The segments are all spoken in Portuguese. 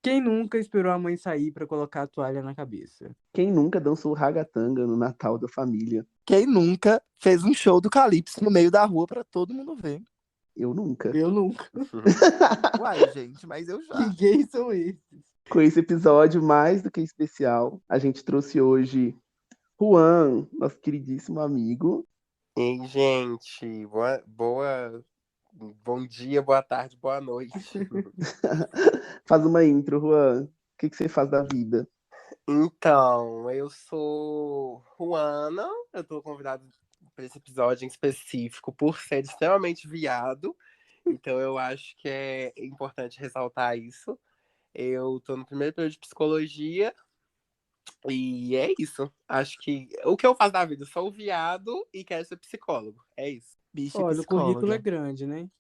Quem nunca esperou a mãe sair pra colocar a toalha na cabeça? Quem nunca dançou ragatanga no Natal da família? Quem nunca fez um show do Calypso no meio da rua pra todo mundo ver? Eu nunca. Eu nunca. Uai, gente, mas eu Que já. gays são esses? Com esse episódio mais do que especial, a gente trouxe hoje Juan, nosso queridíssimo amigo. Ei, gente, bom dia, boa tarde, boa noite. Faz uma intro, Juan. O que você faz da vida? Então, eu sou Juana, eu tô convidado para esse episódio em específico por ser extremamente viado, então eu acho que é importante ressaltar isso. Eu tô no primeiro período de psicologia e é isso. Acho que o que eu faço da vida, eu sou viado e quero ser psicólogo, é isso. Bicha e Olha, o currículo é psicóloga. grande, né?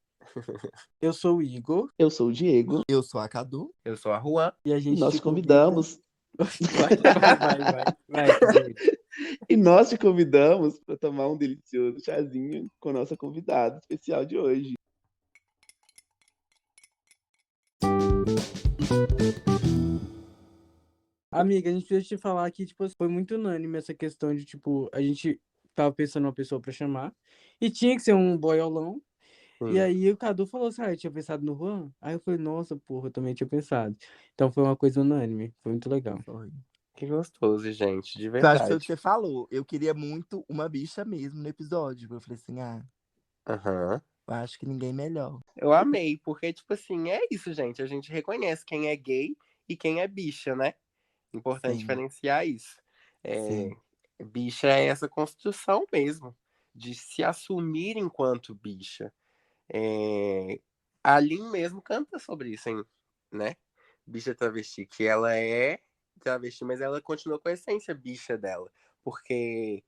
Eu sou o Igor Eu sou o Diego Eu sou a Cadu. Eu sou a Juan. e a e gente nós te te convidamos. Vai, Diego. E nós te convidamos para tomar um delicioso chazinho com a nossa convidada especial de hoje. Amiga, a gente precisa te falar que, tipo, foi muito unânime essa questão de, tipo, a gente tava pensando numa pessoa pra chamar e tinha que ser um boiolão. E aí o Cadu falou assim, eu tinha pensado no Juan. Aí eu falei, nossa, porra, eu também tinha pensado. Então foi uma coisa unânime, foi muito legal. Foi. Que gostoso, gente, de Eu acho que foi o verdade. que você falou. Eu queria muito uma bicha mesmo no episódio. Eu falei assim, Aham. eu acho que ninguém melhor. Eu amei, porque, tipo assim, é isso, gente. A gente reconhece quem é gay e quem é bicha, né? Importante Sim. diferenciar isso. Sim. Bicha é essa construção mesmo, de se assumir enquanto bicha. A Lin mesmo canta sobre isso, hein, né? Bicha travesti, que ela é travesti, mas ela continua com a essência bicha dela. Porque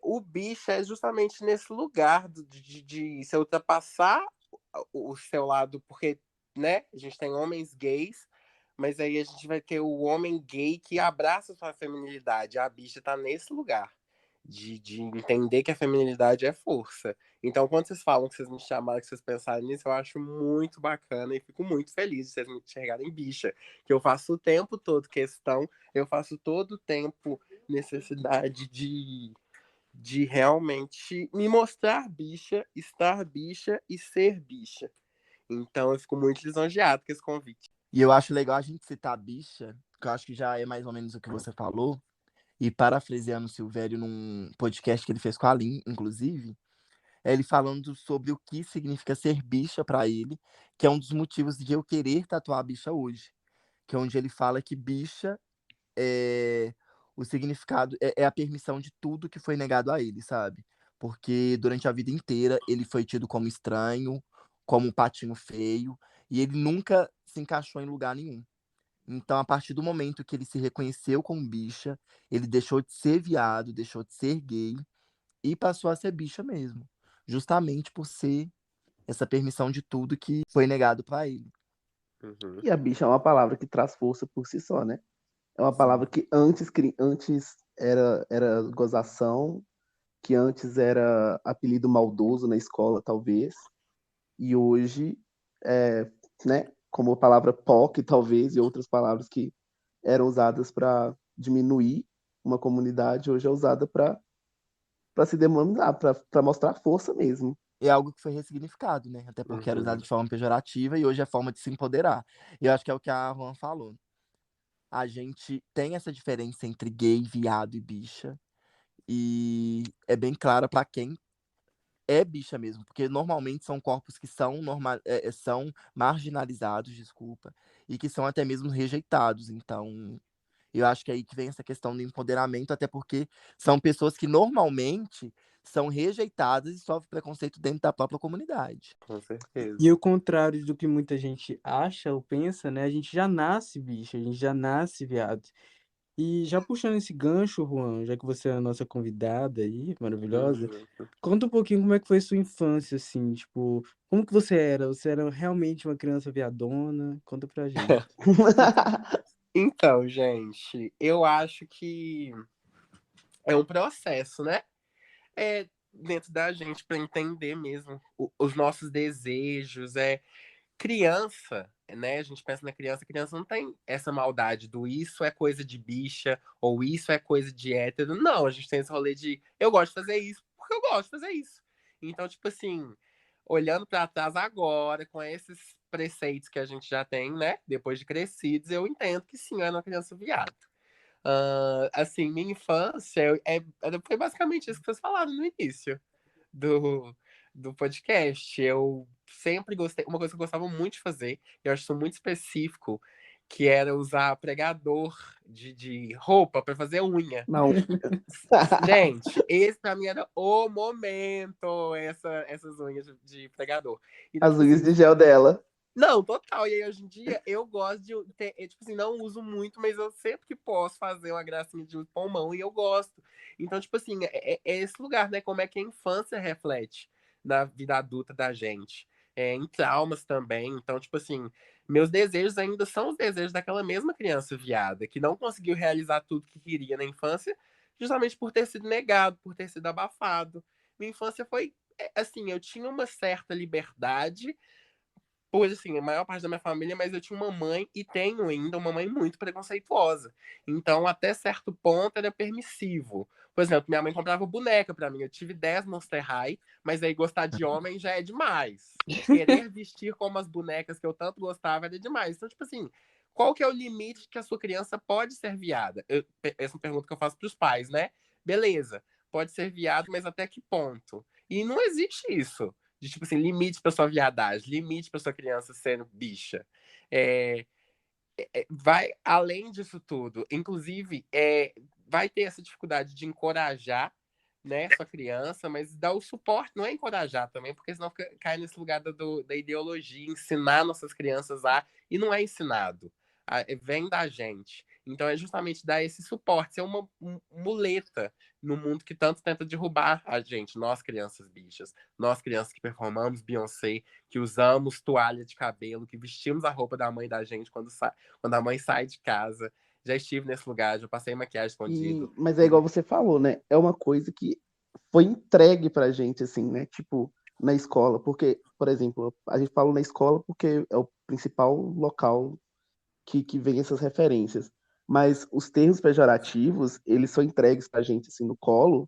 o bicha é justamente nesse lugar de se ultrapassar o seu lado, porque, né, a gente tem homens gays, mas aí a gente vai ter o homem gay que abraça sua feminilidade. A bicha tá nesse lugar. De entender que a feminilidade é força. Então, quando vocês falam que vocês me chamaram, que vocês pensaram nisso, eu acho muito bacana e fico muito feliz de vocês me enxergarem bicha. Que eu faço o tempo todo questão, eu faço todo o tempo necessidade de realmente me mostrar bicha, estar bicha e ser bicha. Então, eu fico muito lisonjeado com esse convite. E eu acho legal a gente citar bicha, que eu acho que já é mais ou menos o que você falou. E parafraseando o Silvério num podcast que ele fez com a Lin, inclusive, é ele falando sobre o que significa ser bicha pra ele, que é um dos motivos de eu querer tatuar a bicha hoje. Que é onde ele fala que bicha é o significado, é a permissão de tudo que foi negado a ele, sabe? Porque durante a vida inteira ele foi tido como estranho, como um patinho feio, e ele nunca se encaixou em lugar nenhum. Então, a partir do momento que ele se reconheceu como bicha, ele deixou de ser viado, deixou de ser gay e passou a ser bicha mesmo. Justamente por ser essa permissão de tudo que foi negado pra ele. Uhum. E a bicha é uma palavra que traz força por si só, né? É uma palavra que antes era gozação, que antes era apelido maldoso na escola, talvez. E hoje, né, como a palavra POC, talvez, e outras palavras que eram usadas para diminuir uma comunidade, hoje é usada para se demonizar, para mostrar força mesmo. É algo que foi ressignificado, né? Até porque era usado de forma pejorativa e hoje é forma de se empoderar. E eu acho que é o que a Juan falou. A gente tem essa diferença entre gay, viado e bicha. E é bem clara pra quem é bicha mesmo, porque normalmente são corpos que são marginalizados, desculpa, e que são até mesmo rejeitados. Então, eu acho que é aí que vem essa questão do empoderamento, até porque são pessoas que normalmente são rejeitadas e sofrem preconceito dentro da própria comunidade. Com certeza. E o contrário do que muita gente acha ou pensa, né? A gente já nasce bicho, a gente já nasce viado. E já puxando esse gancho, Juan, já que você é a nossa convidada aí, maravilhosa, conta um pouquinho como é que foi sua infância, assim, tipo, como que você era? Você era realmente uma criança viadona? Conta pra gente. Então, gente, eu acho que é um processo, né? Dentro da gente para entender mesmo os nossos desejos. Criança né, a gente pensa na criança, a criança não tem essa maldade do isso é coisa de bicha, ou isso é coisa de hétero. Não, a gente tem esse rolê de eu gosto de fazer isso porque eu gosto de fazer isso. Então, tipo assim, olhando pra trás agora, com esses preceitos que a gente já tem, né, depois de crescidos, eu entendo que sim, eu era uma criança viada. Assim, minha infância foi basicamente isso que vocês falaram no início do, do podcast. Eu sempre gostei, uma coisa que eu gostava muito de fazer, eu acho isso muito específico, que era usar pregador de roupa para fazer unha. Não. Gente, esse pra mim era o momento, essas unhas de pregador. Então, As tipo unhas assim, de gel dela. não, total. E aí, hoje em dia, eu gosto de ter, tipo assim, não uso muito, mas eu sempre que posso fazer uma gracinha de pulmão e eu gosto. Então, tipo assim, é esse lugar, né? Como é que a infância reflete na vida adulta da gente. Em traumas também. Então, tipo assim, meus desejos ainda são os desejos daquela mesma criança viada, que não conseguiu realizar tudo que queria na infância, justamente por ter sido negado, por ter sido abafado. Minha infância foi, assim, eu tinha uma certa liberdade pois assim, a maior parte da minha família, mas eu tinha uma mãe e tenho ainda uma mãe muito preconceituosa. Então, até certo ponto, era permissivo. Por exemplo, minha mãe comprava boneca pra mim. Eu tive 10 Monster High, mas aí gostar de homem já é demais. Querer vestir como as bonecas que eu tanto gostava era demais. Então, tipo assim, qual que é o limite que a sua criança pode ser viada? Essa é uma pergunta que eu faço pros pais, né? Beleza, pode ser viado, mas até que ponto? E não existe isso de tipo assim, limite pra sua viadagem, limite pra sua criança sendo bicha. É, vai além disso tudo. Inclusive, vai ter essa dificuldade de encorajar, né, sua criança, mas dar o suporte, não é encorajar também, porque senão cai nesse lugar da ideologia, ensinar nossas crianças e não é ensinado, vem da gente. Então é justamente dar esse suporte, ser uma muleta no mundo que tanto tenta derrubar a gente, nós crianças bichas, nós crianças que performamos Beyoncé, que usamos toalha de cabelo, que vestimos a roupa da mãe da gente quando a mãe sai de casa. Já estive nesse lugar, já passei maquiagem escondido. Mas é igual você falou, né? É uma coisa que foi entregue pra gente, assim, né? Tipo, na escola. Porque, por exemplo, a gente fala na escola porque é o principal local que vem essas referências. Mas os termos pejorativos, eles são entregues pra gente, assim, no colo,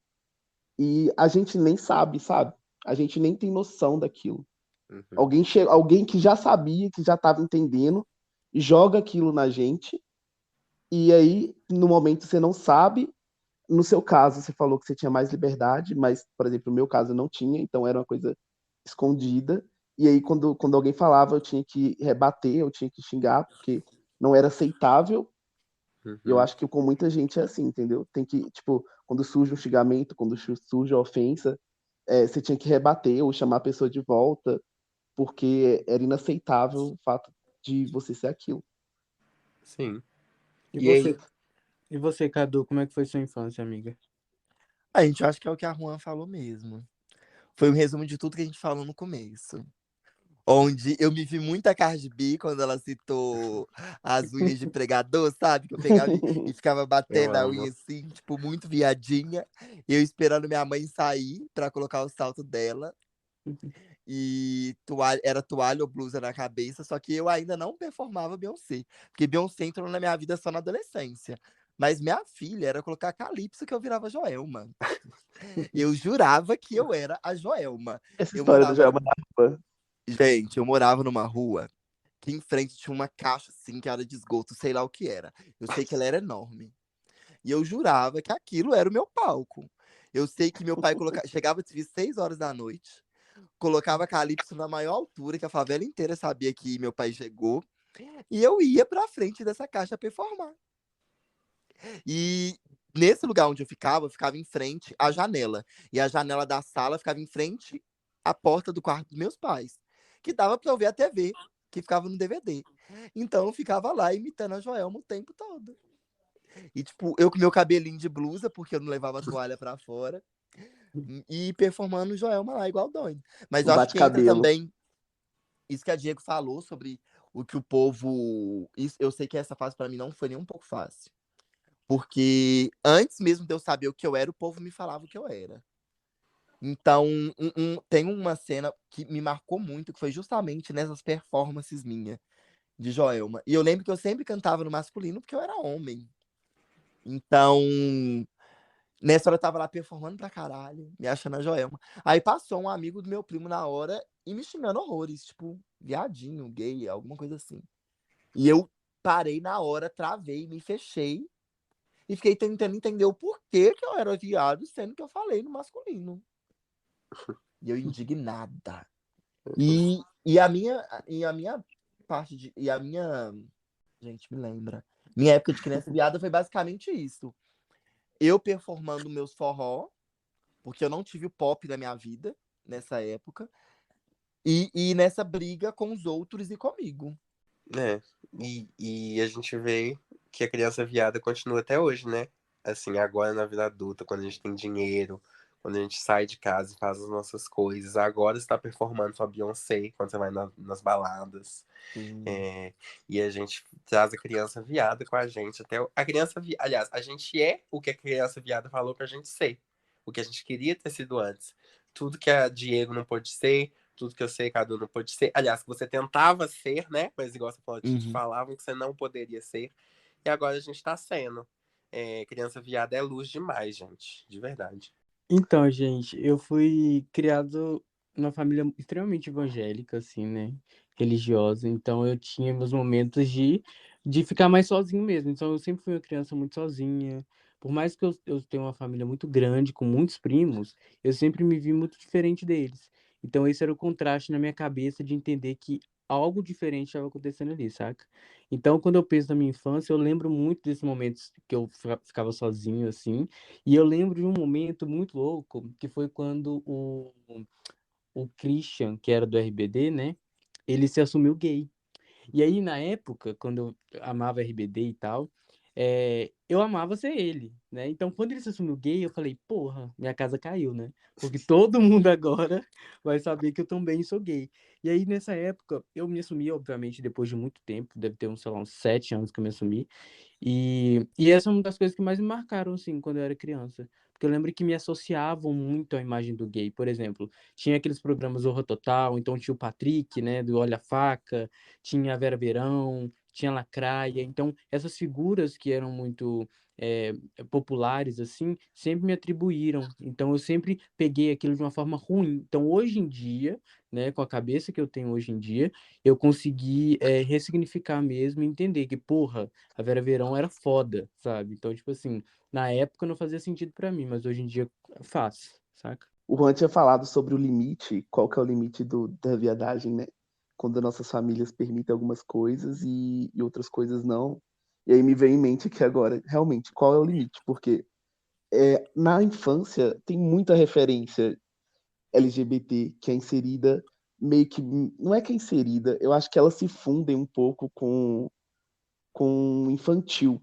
e a gente nem sabe, sabe? A gente nem tem noção daquilo. Uhum. Alguém que já sabia, que já estava entendendo, joga aquilo na gente, e aí, no momento, você não sabe. No seu caso, você falou que você tinha mais liberdade, mas, por exemplo, no meu caso, eu não tinha, então era uma coisa escondida. E aí, quando alguém falava, eu tinha que rebater, eu tinha que xingar, porque não era aceitável. Eu Uhum. acho que com muita gente é assim, entendeu? Tem que, tipo, quando surge um xingamento, quando surge a ofensa, você tinha que rebater ou chamar a pessoa de volta, porque era inaceitável o fato de você ser aquilo. Sim. E E aí, você, e você, Cadu, como é que foi sua infância, amiga? A gente acha que é o que a Juan falou mesmo. Foi um resumo de tudo que a gente falou no começo. Onde eu me vi muita Cardi B quando ela citou as unhas de pregador, sabe? Que eu pegava e ficava eu batendo a unha amo. assim, tipo, muito viadinha. E eu esperando minha mãe sair pra colocar o salto dela. E era toalha ou blusa na cabeça, só que eu ainda não performava Beyoncé. Porque Beyoncé entrou na minha vida só na adolescência. Mas minha filha era colocar Calypso que eu virava Joelma. Eu jurava que eu era a Joelma. Essa Eu história do morava. Joelma da Rua. Gente, eu morava numa rua que em frente tinha uma caixa assim que era de esgoto, sei lá o que era. Eu sei que ela era enorme. E eu jurava que aquilo era o meu palco. Eu sei que meu pai chegava de 6 horas da noite, colocava Calypso na maior altura, que a favela inteira sabia que meu pai chegou, e eu ia pra frente dessa caixa performar. E nesse lugar onde eu ficava em frente à janela. E a janela da sala ficava em frente à porta do quarto dos meus pais, que dava pra eu ver a TV, que ficava no DVD. Então eu ficava lá imitando a Joelma o tempo todo. E tipo, eu com meu cabelinho de blusa, porque eu não levava a toalha pra fora, e performando Joelma lá igual doido. Mas O eu acho que entra bate-cabelo. também isso que a Diego falou sobre o que o povo. Eu sei que essa fase pra mim não foi nem um pouco fácil. Porque antes mesmo de eu saber o que eu era, o povo me falava o que eu era. Então, tem uma cena que me marcou muito, que foi justamente nessas performances minhas. de Joelma. E eu lembro que eu sempre cantava no masculino porque eu era homem. Então, nessa hora eu tava lá performando pra caralho, me achando a Joelma. Aí passou um amigo do meu primo na hora e me xingando horrores, tipo, viadinho, gay, alguma coisa assim. E eu parei na hora, travei, me fechei e fiquei tentando entender o porquê que eu era viado, sendo que eu falei no masculino. E eu indignada. E a minha parte de. E a minha. Gente, me lembra. Minha época de criança viada foi basicamente isso. Eu performando meus forró, porque eu não tive o pop da minha vida nessa época, e nessa briga com os outros e comigo. É, e a gente vê que a criança viada continua até hoje, né? Assim, agora na vida adulta, quando a gente tem dinheiro, quando a gente sai de casa e faz as nossas coisas. Agora você tá performando sua Beyoncé quando você vai nas baladas. É, e a gente traz a criança viada com a gente. A criança aliás, a gente é o que a criança viada falou pra gente ser. O que a gente queria ter sido antes. Tudo que a Diego não pôde ser, tudo que eu sei, Cadu não pôde ser. Aliás, que você tentava ser, né? Mas igual você falou, te Uhum. falavam que você não poderia ser. E agora a gente tá sendo. Criança viada é luz demais, gente. De verdade. Então, gente, eu fui criado numa família extremamente evangélica, assim, né? Religiosa. Então, eu tinha meus momentos de ficar mais sozinho mesmo. Então, eu sempre fui uma criança muito sozinha. Por mais que eu tenha uma família muito grande, com muitos primos, eu sempre me vi muito diferente deles. Então, esse era o contraste na minha cabeça de entender que algo diferente estava acontecendo ali, saca? Então, quando eu penso na minha infância, eu lembro muito desses momentos que eu ficava sozinho, assim. E eu lembro de um momento muito louco, que foi quando o Christian, que era do RBD, né? Ele se assumiu gay. E aí, na época, quando eu amava RBD e tal, eu amava ser ele, né? Então, quando ele se assumiu gay, eu falei, porra, minha casa caiu, né? Porque todo mundo agora vai saber que eu também sou gay. E aí, nessa época, eu me assumi, obviamente, depois de muito tempo, deve ter uns, sei lá, uns 7 anos que eu me assumi. E essa é uma das coisas que mais me marcaram, assim, quando eu era criança. Porque eu lembro que me associavam muito à imagem do gay. Por exemplo, tinha aqueles programas Zorra Total, então tinha o Patrick, né, do Olha a Faca, tinha a Vera Verão, tinha a Lacraia. Então, essas figuras que eram muito populares, assim, sempre me atribuíram. Então, eu sempre peguei aquilo de uma forma ruim. Então, hoje em dia, né, com a cabeça que eu tenho hoje em dia, eu consegui ressignificar mesmo e entender que, porra, a Vera Verão era foda, sabe? Então, tipo assim, na época não fazia sentido pra mim, mas hoje em dia faz, saca? O Juan tinha falado sobre o limite, qual que é o limite da viadagem, né? Quando nossas famílias permitem algumas coisas e outras coisas não. E aí me veio em mente aqui agora, realmente, qual é o limite? Porque na infância tem muita referência LGBT que é inserida meio que. Não é que é inserida, eu acho que elas se fundem um pouco com infantil.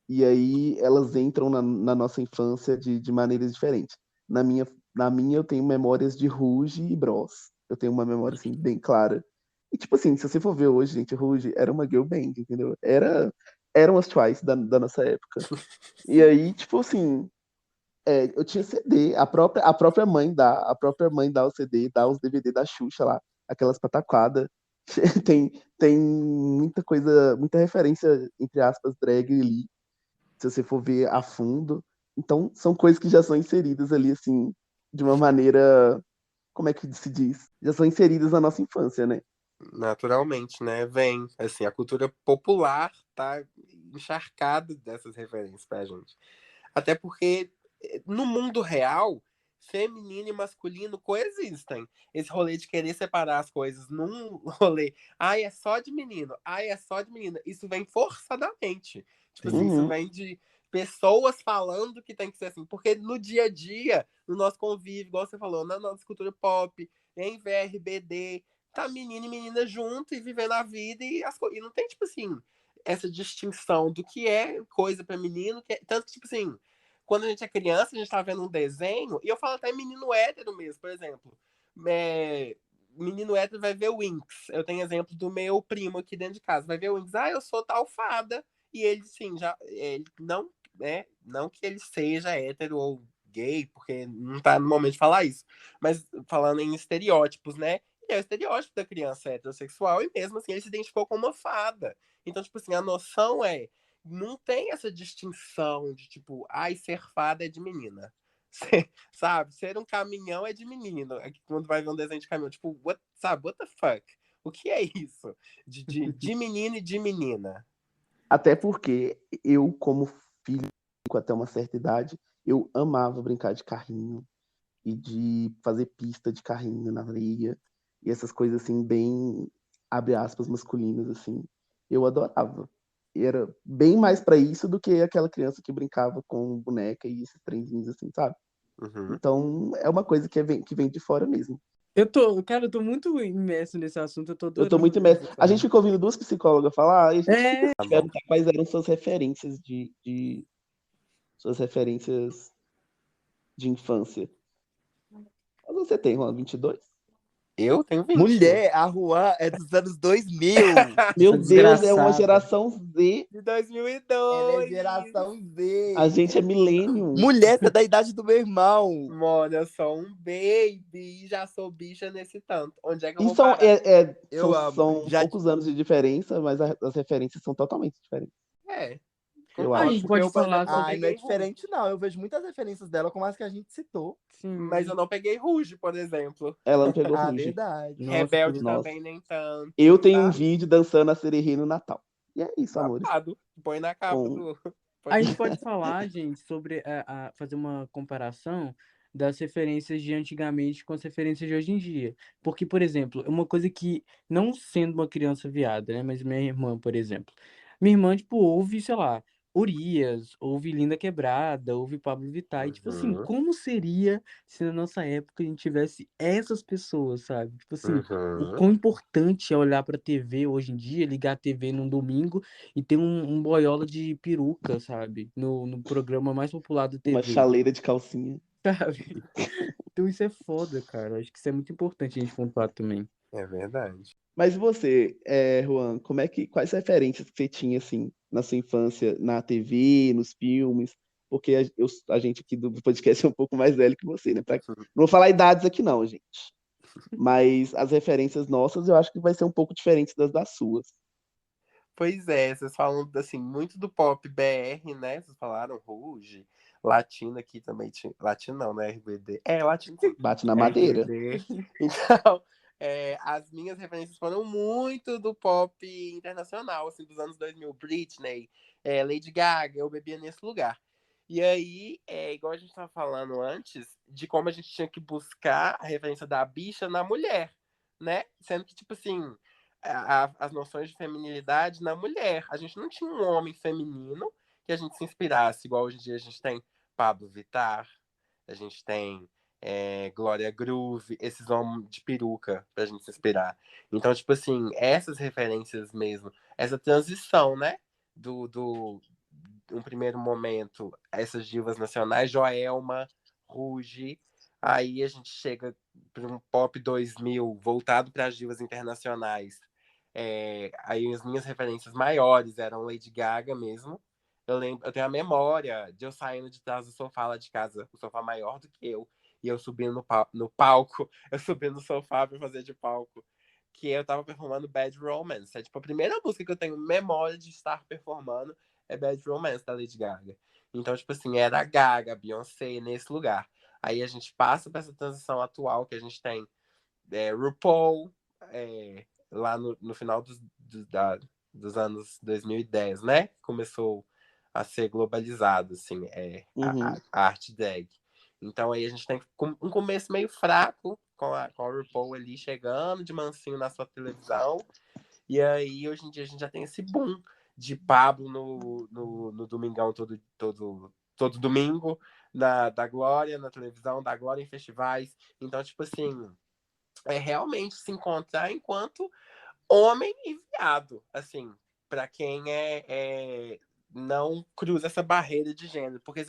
E aí elas entram na nossa infância de maneiras diferentes. Na minha, na minha eu tenho memórias de Ruge e Bros. Eu tenho uma memória assim bem clara. E tipo assim, se você for ver hoje, gente, Ruge era uma girl band, entendeu? Eram as Twice da nossa época. E aí, tipo assim, eu tinha CD, a própria mãe dá o CD, dá os DVD da Xuxa lá, aquelas pataquadas. Tem muita coisa, muita referência, entre aspas, drag ali, se você for ver a fundo. Então, são coisas que já são inseridas ali, assim, de uma maneira, como é que se diz? Já são inseridas na nossa infância, né? Naturalmente, né? Vem, assim, a cultura popular tá encharcada dessas referências pra gente. Até porque no mundo real, feminino e masculino coexistem. Esse rolê de querer separar as coisas num rolê, ai, é só de menino, ai, é só de menina, isso vem forçadamente. Tipo assim, Sim. isso Uhum. vem de pessoas falando que tem que ser assim. Porque no dia a dia, no nosso convívio, igual você falou, na nossa cultura pop, em VRBD, tá menino e menina junto e vivendo a vida e não tem, tipo assim, essa distinção do que é coisa pra menino, tanto que, tipo assim, quando a gente é criança, a gente tá vendo um desenho, e eu falo até menino hétero mesmo, por exemplo. Menino hétero vai ver o Winx. Eu tenho exemplo do meu primo aqui dentro de casa. Vai ver o Winx, eu sou tal fada. E ele, sim, já. Ele não, não que ele seja hétero ou gay, porque não tá no momento de falar isso. Mas falando em estereótipos, né? é o estereótipo da criança heterossexual, e mesmo assim ele se identificou como uma fada. Então, tipo assim, a noção não tem essa distinção de, tipo, ai, ser fada é de menina. Sabe? Ser um caminhão é de menino. Aqui, quando vai ver um desenho de caminhão, tipo, sabe? What the fuck? O que é isso? De menino e de menina. Até porque eu, como filho até uma certa idade, eu amava brincar de carrinho e de fazer pista de carrinho na areia e essas coisas assim bem, abre aspas, masculinas assim. Eu adorava. Era bem mais para isso do que aquela criança que brincava com boneca e esses trenzinhos assim, sabe? Uhum. Então é uma coisa que vem de fora mesmo. Cara, eu tô muito imerso nesse assunto, eu tô Eu tô adorando muito o que você imerso. tá A gente falando. ficou ouvindo duas psicólogas falar e a gente É, Tá bom. perguntar quais eram suas referências de infância. Mas você tem, Juan, 22? Eu tenho 20. Mulher, a Juan é dos anos 2000. Meu a Deus, é uma desgraçada. geração Z. De Ela é 2002. geração A Z. gente é millennium. Mulher, você é da idade do meu irmão. Mano, eu sou um baby, já sou bicha nesse tanto. Onde é que eu E vou parar? Eu amo. são Já, poucos anos de diferença, mas as referências são totalmente diferentes. É, Eu A concordo. gente acho. Porque pode eu, por falar exemplo, não ai, não é peguei Ruge. diferente, não. Eu vejo muitas referências dela, como as que a gente citou. Mas sim. eu não peguei Ruge, por exemplo. Ela não pegou Ah, Ruge. verdade. Nossa, Rebelde Nossa. também nem tanto. Eu tenho um Tá vídeo dançando a Sererê no Natal. E é isso, amores. babado. Põe na capa Com... do. A gente pode falar, gente, sobre fazer uma comparação das referências de antigamente com as referências de hoje em dia. Porque, por exemplo, uma coisa que, não sendo uma criança viada, né, mas minha irmã, por exemplo. Minha irmã, tipo, ouve, sei lá, Urias, ouve Linda Quebrada, ouve Pablo Vittar. E, tipo assim, Uhum, como seria se na nossa época a gente tivesse essas pessoas, sabe? Tipo assim, o uhum. quão importante é olhar pra TV hoje em dia, ligar a TV num domingo e tem um boiola de peruca, sabe? No programa mais popular da uma TV, chaleira de calcinha. sabe? Então isso é foda, cara. Acho que isso é muito importante a gente pontuar também. É verdade. Mas você, Juan, quais referências que você tinha assim na sua infância, na TV, nos filmes? Porque a gente aqui do podcast é um pouco mais velho que você, né? Não vou falar idades aqui não, gente. Mas as referências nossas eu acho que vai ser um pouco diferente das suas. Pois é, vocês falam assim, muito do pop BR, né? Vocês falaram Ruge, Latino aqui também tinha. Latino não, né? RBD. É, Latino sim. Bate na madeira. RBD. Então, as minhas referências foram muito do pop internacional, assim, dos anos 2000. Britney, Lady Gaga, eu bebia nesse lugar. E aí, igual a gente estava falando antes, de como a gente tinha que buscar a referência da bicha na mulher, né? Sendo que, tipo assim, as noções de feminilidade na mulher. A gente não tinha um homem feminino que a gente se inspirasse, igual hoje em dia a gente tem Pablo Vittar, a gente tem Glória Groove, esses homens de peruca pra gente se inspirar. Então, tipo assim, essas referências mesmo, essa transição, né? Um primeiro momento, essas divas nacionais, Joelma, Ruge, aí a gente chega para um pop 2000 voltado para as divas internacionais. Aí as minhas referências maiores eram Lady Gaga mesmo. Eu tenho a memória de eu saindo de trás do sofá lá de casa, o sofá maior do que eu, e eu subindo no palco, eu subindo no sofá para fazer de palco, que eu tava performando Bad Romance. É tipo a primeira música que eu tenho memória de estar performando é Bad Romance da Lady Gaga. Então, tipo assim, era a Gaga, a Beyoncé nesse lugar. Aí a gente passa para essa transição atual que a gente tem RuPaul, lá no final dos anos 2010, né? Começou a ser globalizado, assim, Uhum. a arte drag. Então aí a gente tem um começo meio fraco com a RuPaul ali chegando de mansinho na sua televisão. E aí hoje em dia a gente já tem esse boom de Pablo no Domingão todo domingo, da Glória na televisão, da Glória em festivais. Então, tipo assim, realmente se encontrar enquanto homem e viado, assim, para quem não cruza essa barreira de gênero, porque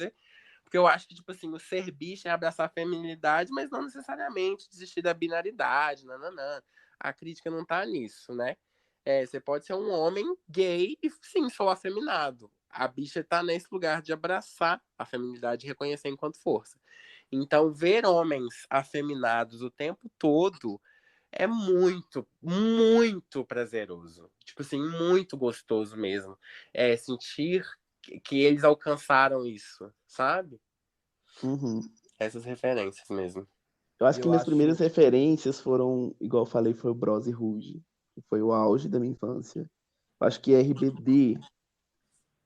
eu acho que tipo assim, o ser bicho é abraçar a feminilidade, mas não necessariamente desistir da binaridade, nananã. A crítica não tá nisso, né? Você pode ser um homem gay e sim, sou afeminado. A bicha tá nesse lugar de abraçar a feminilidade e reconhecer enquanto força. Então, ver homens afeminados o tempo todo é muito, muito prazeroso. Tipo assim, muito gostoso mesmo. É sentir que eles alcançaram isso, sabe? Uhum. Essas referências mesmo. Eu acho E que eu minhas primeiras acho. referências foram, igual eu falei, foi o Bros e Ruge, que foi o auge da minha infância. Eu acho que RBD,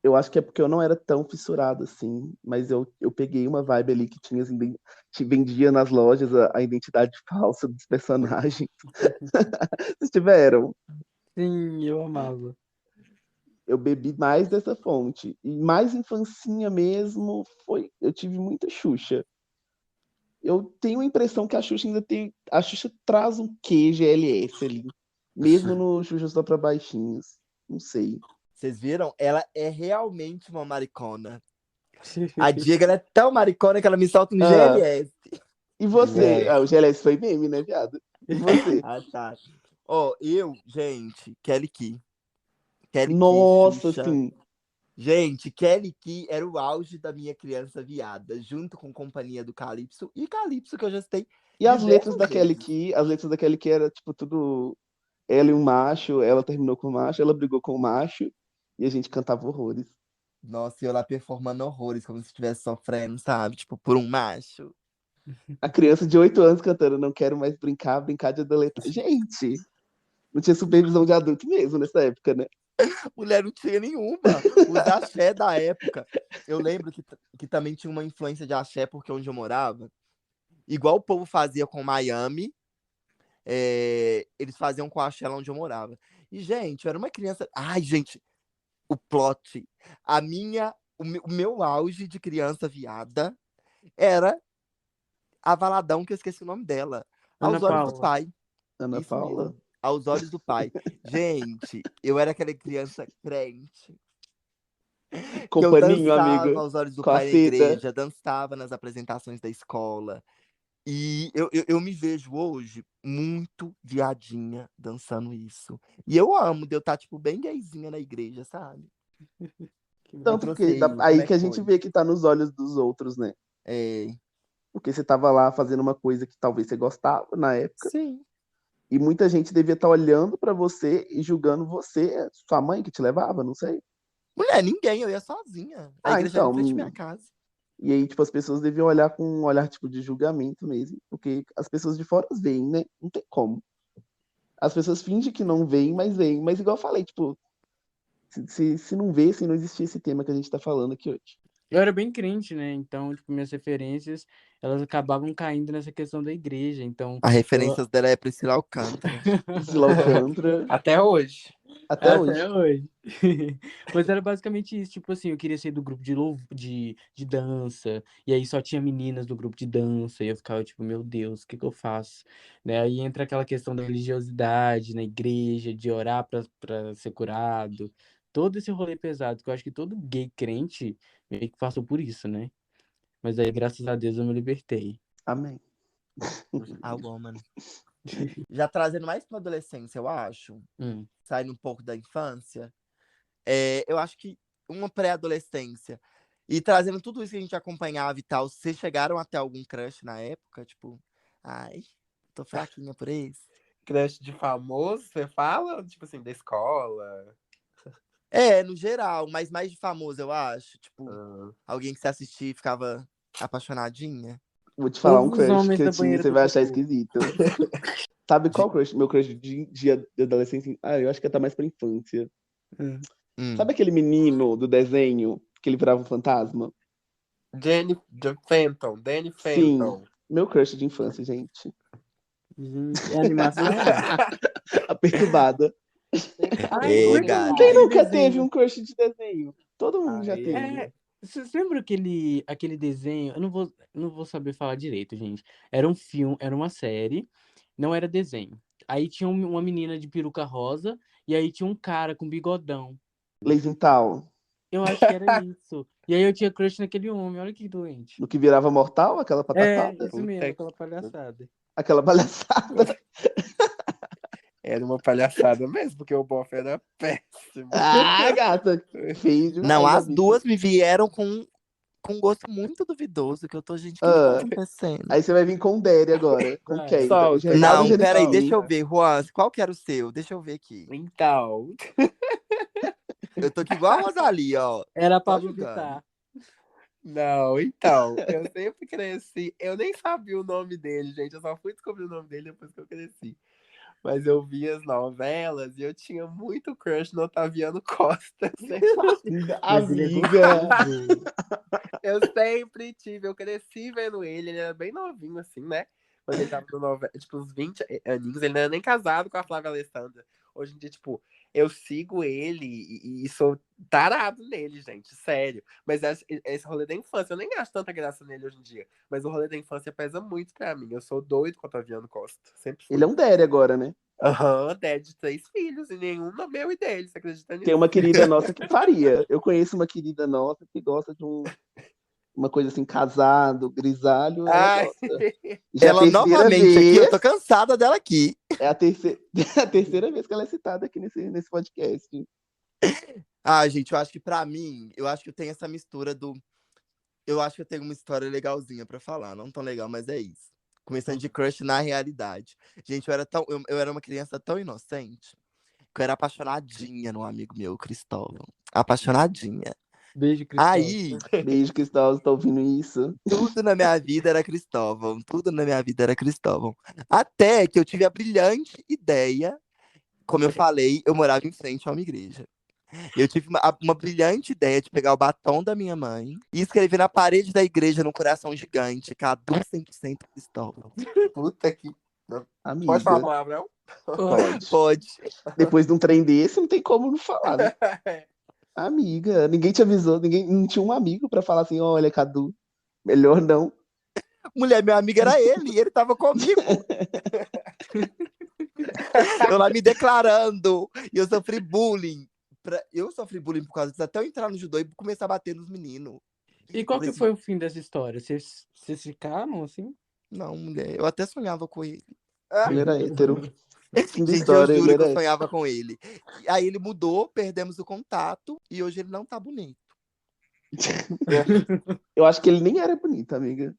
eu acho que é porque eu não era tão fissurado assim, mas eu peguei uma vibe ali que tinha, assim, te vendia nas lojas a identidade falsa dos personagens. Vocês tiveram? Sim, eu amava. Eu bebi mais dessa fonte. E mais infancinha mesmo, foi. Eu tive muita Xuxa. Eu tenho a impressão que a Xuxa ainda tem. A Xuxa traz um quê GLS ali. Mesmo no Xuxa só pra baixinhos. Não sei. Vocês viram? Ela é realmente uma maricona. A Diego, ela é tão maricona que ela me solta um Ah, GLS. e você? É. Ah, o GLS foi meme, né, viado? E você? Ah, tá. Ó, gente, Kelly Key. Kelly Key, Nossa, Xuxa. assim. Gente, Kelly Key era o auge da minha criança viada, junto com Companhia do Calypso. E Calypso, que eu já citei E diversas vezes. As letras da Kelly Key era tipo tudo. Ela e um macho, ela terminou com o macho, ela brigou com o macho, e a gente cantava horrores. Nossa, e eu lá performando horrores, como se estivesse sofrendo, sabe? Tipo, por um macho. A criança de 8 anos cantando Não Quero Mais Brincar, Brincar de Adolescente. Gente, não tinha supervisão de adulto mesmo nessa época, né? Mulher não tinha nenhuma. Os axé da época. Eu lembro que também tinha uma influência de axé, porque onde eu morava, igual o povo fazia com Miami, eles faziam com axé lá onde eu morava. E, gente, eu era uma criança. Ai, gente, o plot. O meu auge de criança viada era a Valadão, que eu esqueci o nome dela. Ana Aos olhos do Paula. pai. Ana Isso Paula. mesmo. Aos olhos do pai. Gente, eu era aquela criança crente. Que Com eu paninho, dançava amigo. aos olhos do Com a pai na seda. igreja, dançava nas apresentações da escola. E eu me vejo hoje muito viadinha dançando isso. E eu amo de eu estar, tipo, bem gayzinha na igreja, sabe? Que Eu Tanto massa. porque trouxe como aí é que que a gente foi? vê que tá nos olhos dos outros, né? É, Porque você tava lá fazendo uma coisa que talvez você gostava na época. sim. E muita gente devia estar olhando pra você e julgando você, sua mãe que te levava, não sei. Mulher, ninguém, eu ia sozinha. A Ah, igreja era em então. frente à minha casa. E aí, tipo, as pessoas deviam olhar com um olhar, tipo, de julgamento mesmo. Porque as pessoas de fora veem, né? Não tem como. As pessoas fingem que não veem, mas veem. Mas igual eu falei, tipo, se não vê, se não existia esse tema que a gente tá falando aqui hoje. Eu era bem crente, né? Então, tipo, minhas referências, elas acabavam caindo nessa questão da igreja. Então, A eu... referência dela é Priscila Alcântara. Priscila Alcântara, Até hoje. até Até hoje. hoje. Mas era basicamente isso. Tipo assim, eu queria ser do grupo de dança. E aí só tinha meninas do grupo de dança. E eu ficava tipo, meu Deus, o que que eu faço? Né? Aí entra aquela questão da religiosidade na igreja, de orar pra ser curado. Todo esse rolê pesado, que eu acho que todo gay crente meio que passou por isso, né? Mas aí, graças a Deus, eu me libertei. Amém. A woman. Já trazendo mais pra adolescência, eu acho. Hum. Saindo um pouco da infância. Eu acho que uma pré-adolescência. E trazendo tudo isso que a gente acompanhava e tal, vocês chegaram até algum crush na época? Tipo, ai, tô fraquinha por isso. Crush de famoso, você fala? Tipo assim, da escola. No geral, mas mais de famoso, eu acho. Tipo, Ah. alguém que você assistia e ficava apaixonadinha. Vou te falar um Todos os crush homens que eu da tinha, banheira você do vai achar Gugu. esquisito. Sabe qual crush? Meu crush de adolescência? Ah, eu acho que tá mais pra infância. Hum. Hum. Sabe aquele menino do desenho que ele virava um fantasma? Danny Sim, Phantom. meu crush de infância, gente. Gente, é animação? A perturbada. Ai, como Ei, é que é o nome Quem gata. daquele nunca teve um desenho? crush de desenho? Todo mundo já Ai, teve. É, vocês lembram aquele desenho? Eu não vou saber falar direito, gente. Era um filme, era uma série, não era desenho. Aí tinha uma menina de peruca rosa e aí tinha um cara com bigodão. Leisenthal, Eu acho que era isso. E aí eu tinha crush naquele homem, olha que doente. no que virava mortal, aquela É, pataquada, isso mesmo, puta aquela que- palhaçada. aquela palhaçada. Era uma palhaçada mesmo, porque o bofe era péssimo. Ah, gata, feio Não, demais, a as bicha. duas me vieram com com um gosto muito duvidoso, que eu tô, gente, o que tá acontecendo? Aí você vai vir com o Derry agora. Com Vai, quem? solta. O Renato Não, peraí, Giannichini. deixa eu ver, Juan, qual que era o seu? Deixa eu ver aqui. Então, Eu tô aqui igual a Rosalie, ó. Era Só Pablo julgando. Vittar. não, então, eu sempre cresci. Eu nem sabia o nome dele, gente. Eu só fui descobrir o nome dele depois que eu cresci. Mas eu vi as novelas e eu tinha muito crush no Otaviano Costa. Mas ele é Amiga. gostoso. Eu sempre tive, eu cresci vendo ele era bem novinho, assim, né? Quando ele tava no novela, tipo, uns 20 aninhos, ele não era nem casado com a Flávia Alessandra. Hoje em dia, tipo, eu sigo ele e sou tarado nele, gente, sério. Mas esse rolê da infância, eu nem acho tanta graça nele hoje em dia. Mas o rolê da infância pesa muito pra mim. Eu sou doido com o Otaviano Costa. Sempre fui. Ele é um Derry agora, né? Aham, Dad de 3 filhos e nenhum no meu e dele, você acredita nisso? Tem uma querida nossa que faria. Eu conheço uma querida nossa que gosta de uma coisa assim, casado, grisalho, ela Ai, gosta. Já é a Ela terceira novamente aqui, eu vez. tô cansada dela aqui. É a terceira, a terceira vez que ela é citada aqui nesse podcast. Ah, gente, eu acho que pra mim, eu acho que eu tenho essa mistura do. Eu acho que eu tenho uma história legalzinha pra falar. Não tão legal, mas é isso. Começando de crush na realidade. Gente, eu era uma criança tão inocente que eu era apaixonadinha num amigo meu, Cristóvão. Apaixonadinha. Beijo, Cristóvão. Aí, Beijo, Cristóvão, tá ouvindo isso? tudo na minha vida era Cristóvão. Tudo na minha vida era Cristóvão. Até que eu tive a brilhante ideia, como eu falei, eu morava em frente a uma igreja. Eu tive uma brilhante ideia de pegar o batom da minha mãe e escrever na parede da igreja, num coração gigante, Cadu 100% Cristóvão. puta que. Amiga, Pode falar palavrão? pode. Pode. Depois de um trem desse, não tem como não falar, né? Amiga, ninguém te avisou, ninguém não tinha um amigo pra falar assim, olha, Cadu, melhor não. Mulher, meu amigo era ele, e ele tava comigo. Eu lá me declarando. E eu sofri bullying. Eu sofri bullying por causa disso, até eu entrar no judô e começar a bater nos meninos. E qual que foi o fim dessa história? Vocês ficaram assim? Não, mulher, eu até sonhava com ele. Ele era hétero. Fim da Gente, história, eu ele juro que era eu sonhava com ele. E aí ele mudou, perdemos o contato, e hoje ele não tá bonito. Eu acho que ele nem era bonito, amiga.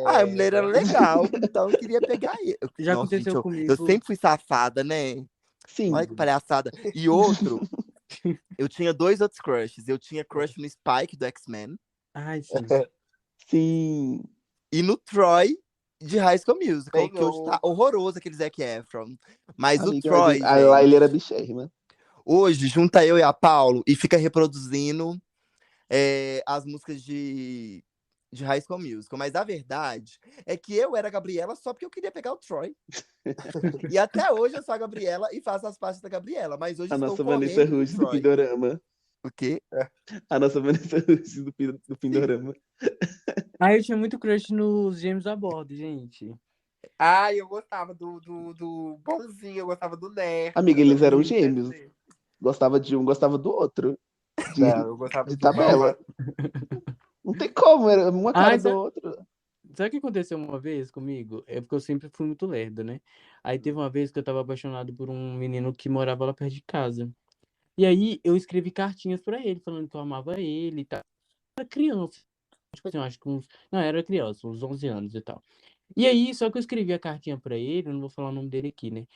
Ah, a mulher era legal, então eu queria pegar ele. Já Nossa, aconteceu gente, eu comigo. sempre fui safada, né? Sim. Olha que palhaçada. E outro, eu tinha 2 outros crushes. Eu tinha crush no Spike, do X-Men, Ai, sim. Sim. e no Troy, de High School Musical, Bem que hoje tá horroroso, aquele Zac Efron. Mas o Amiga, Troy, mas lá ele gente, era bichérrima. hoje junta eu e a Paulo e fica reproduzindo as músicas de High School Musical. Mas a verdade é que eu era a Gabriela só porque eu queria pegar o Troy. E até hoje eu sou a Gabriela e faço as partes da Gabriela. Mas hoje A estou nossa Vanessa correndo do Hudgens do Troy. Pindorama. O quê? A nossa Vanessa Hudgens do Pindorama. Ah, eu tinha muito crush nos Gêmeos a Bordo, gente. Ai, eu gostava do bonzinho, eu gostava do nerd. Amiga, eles eram Eu gêmeos. gostava Gostava de um, gostava do outro. Não, eu gostava de do tabela. Não tem como, era uma cara Ai, do sabe- outro. Sabe o que aconteceu uma vez comigo? É porque eu sempre fui muito lerdo, né? Aí teve uma vez que eu tava apaixonado por um menino que morava lá perto de casa. E aí eu escrevi cartinhas pra ele, falando que eu amava ele e tal. Eu era criança. Tipo assim, eu acho que uns. Não, era criança, uns 11 anos e tal. E aí, só que eu escrevi a cartinha pra ele, eu não vou falar o nome dele aqui, né?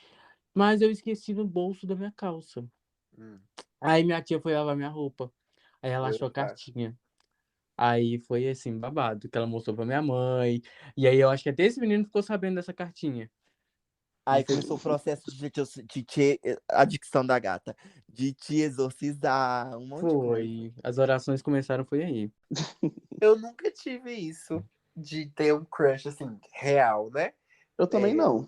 Mas eu esqueci no bolso da minha calça. Hum. Aí minha tia foi lavar minha roupa. Aí ela achou a Eita. cartinha. Aí foi assim, babado, que ela mostrou pra minha mãe. E aí eu acho que até esse menino ficou sabendo dessa cartinha. Aí Foi- começou o processo a dicção da gata, de te exorcizar, um monte de coisa. Foi. As orações começaram, foi aí. Eu nunca tive isso de ter um crush, assim, real, né? Eu também não.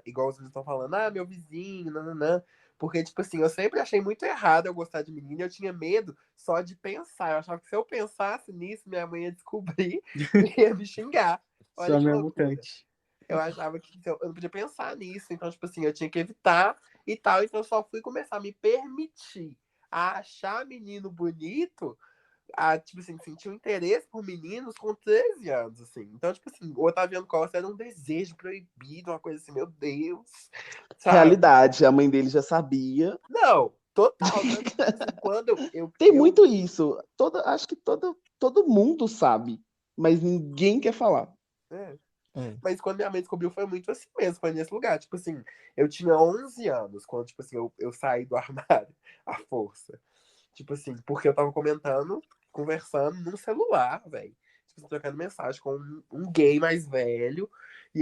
Igual vocês estão falando, meu vizinho, nananã. Porque, tipo assim, eu sempre achei muito errado eu gostar de menina, eu tinha medo só de pensar. Eu achava que se eu pensasse nisso, minha mãe ia descobrir e ia me xingar. Olha Só que minha loucura. mutante. Eu achava que eu não podia pensar nisso. Então, tipo assim, eu tinha que evitar e tal. Então, eu só fui começar a me permitir a achar menino bonito, a, tipo assim, sentir um interesse por meninos com 13 anos, assim. Então, tipo assim, o Otaviano Costa era um desejo proibido, uma coisa assim, meu Deus. Sabe? Realidade, a mãe dele já sabia. Não, Total, tanto que, tipo assim, quando Tem muito isso. Acho que todo mundo sabe, mas ninguém quer falar. É. É. Mas quando minha mãe descobriu, foi muito assim mesmo, foi nesse lugar. Tipo assim, eu tinha 11 anos quando, tipo assim, eu saí do armário à força. Tipo assim, porque eu tava conversando num celular, velho. Tipo assim, trocando mensagem com um gay mais velho.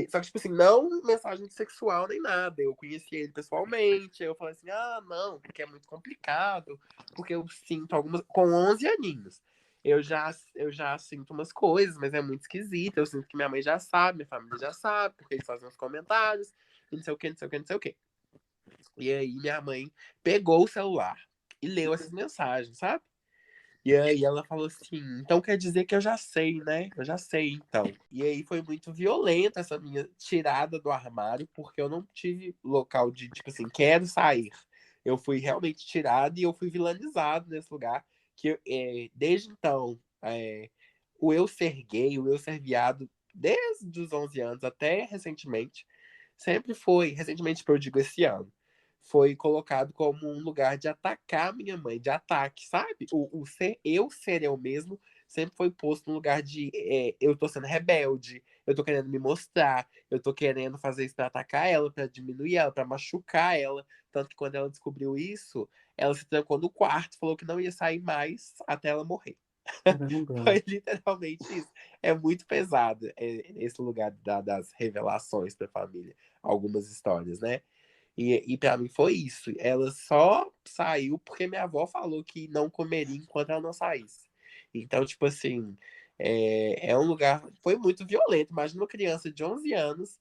Só que, tipo assim, não mensagem sexual nem nada. Eu conheci ele pessoalmente. Aí eu falei assim, não, porque é muito complicado. Porque eu sinto algumas. Com 11 aninhos. Eu já sinto umas coisas, mas é muito esquisito. Eu sinto que minha mãe já sabe, minha família já sabe, porque eles fazem uns comentários, e não sei o que, não sei o que, não sei o que. E aí minha mãe pegou o celular e leu essas mensagens, sabe? E aí ela falou assim, então quer dizer que eu já sei, né? Eu já sei, então. E aí foi muito violenta essa minha tirada do armário, porque eu não tive local de, tipo assim, quero sair. Eu fui realmente tirado e eu fui vilanizado nesse lugar, que desde então, o eu ser gay, o eu ser viado, desde os 11 anos até recentemente, sempre foi, recentemente, eu digo esse ano, foi colocado como um lugar de atacar minha mãe, de ataque, sabe? Ser eu mesmo sempre foi posto no lugar de eu tô sendo rebelde, eu tô querendo me mostrar, eu tô querendo fazer isso pra atacar ela, pra diminuir ela, pra machucar ela. Tanto que quando ela descobriu isso, ela se trancou no quarto, falou que não ia sair mais até ela morrer. Caramba. Foi literalmente isso. É muito pesado esse lugar das revelações pra família. Algumas histórias, né? E para mim foi isso. Ela só saiu porque minha avó falou que não comeria enquanto ela não saísse. Então, tipo assim, é um lugar. Foi muito violento. Imagina uma criança de 11 anos